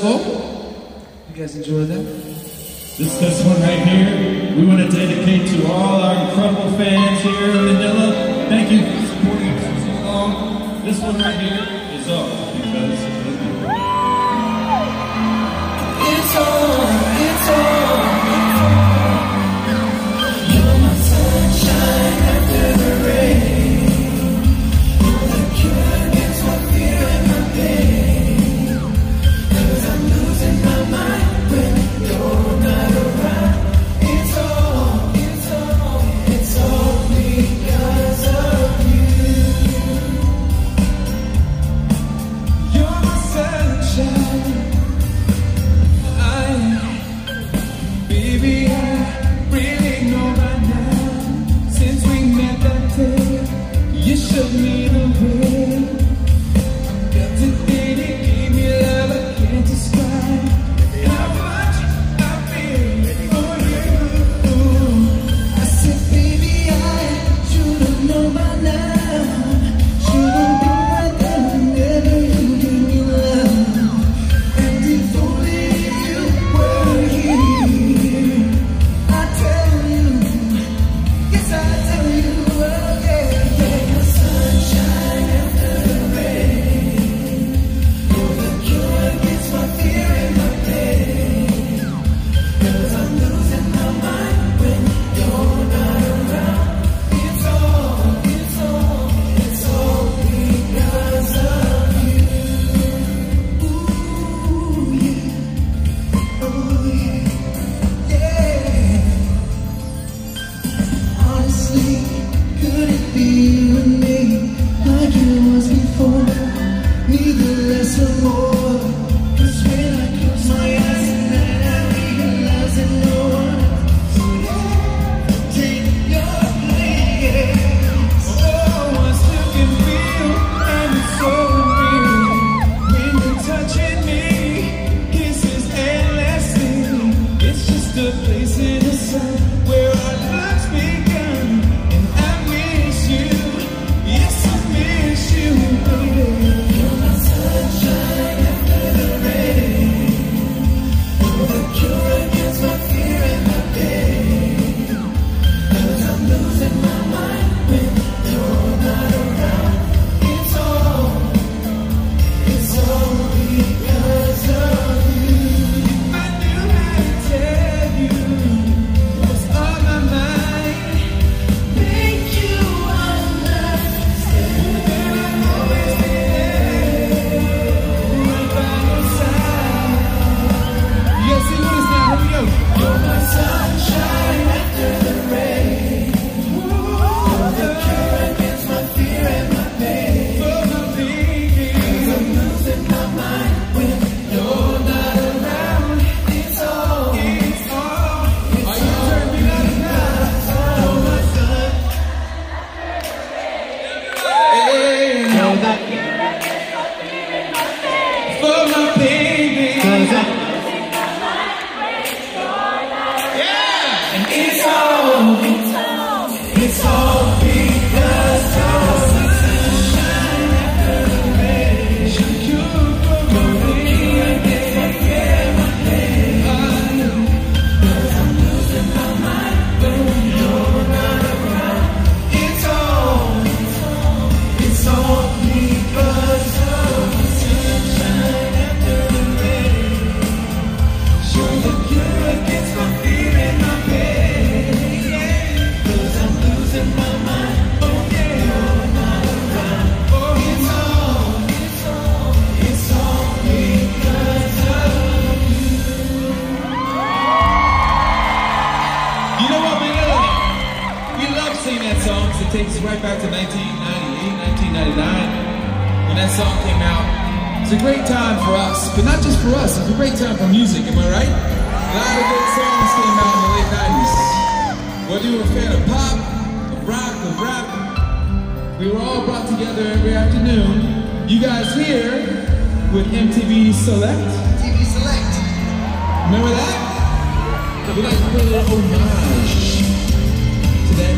You guys enjoy that? This one right here, we want to dedicate to all our incredible fans here in Manila. Thank you for supporting us so long. This one right here is ours because it's on, it's on. You're my sunshine after the rain. You're the cure against my fear and my pain. 'Cause I'm losing my mind when you're not around. It's all, it's all, it's all because of you. You're my sunshine. Baby, I really know by now. Since we met that day, you showed me the way. Got today to give me love I can't describe. How much I feel for you. I said, baby, I should've known by now. Should've been right there whenever you gave me love. And if only you were here, I tell you, yes I tell you, oh yeah, yeah. You're sunshine after the rain. You're the cure against my fear and my pain. 'Cause I'm losing my mind when you're not around. It's all, it's all, it's all because of you. Ooh, yeah. Oh yeah, yeah. Honestly, could it be with me like it was before? Neither less or more. 'Cause when I close my eyes at night, I realize that no one could ever take your place. Oh, I still can feel, and it's so real when you're touching me. Kisses endlessly. It's just a place in the sun where our love's begun. And I miss you. Yes, I miss you, baby. You're my sunshine after the rain. You're the cure against my fear and my pain. 'Cause I'm losing my mind when you're not around. It's all because of you. If I knew how to tell you what's on my mind, make you understand that I'm always there, right by your side. You guys sing with us now, here we go. You're my sunshine after the rain. You're the cure against my fear and my pain. For my baby, 'cause I'm losing my mind when you're not around. It's all, it's all, it's all. Are you turning me out enough? You're my sun. You're the cure against my fear and my pain. For my baby, 'cause I'm losing my mind when you're not around. Yeah, and it's all, it's all, it's all because of sunshine after the rain. You're cure for my baby against my fear and my pain. 'Cause I'm losing my mind when you're not around. It's all because of sunshine after the rain. You're the cure against my fear and my pain. 'Cause I'm losing my mind. Oh yeah, you're not around. Oh, it's all because of you. You know what, Manila? We love singing that song because it takes us right back to 1998, 1999 when that song came out. It's a great time for us, but not just for us, it's a great time for music, am I right? A lot of good songs came out in the late 90s. Whether you were a fan of pop, of rock, of rap, we were all brought together every afternoon. You guys here with MTV Select. TV Select. Remember that? We like to put a little homage to that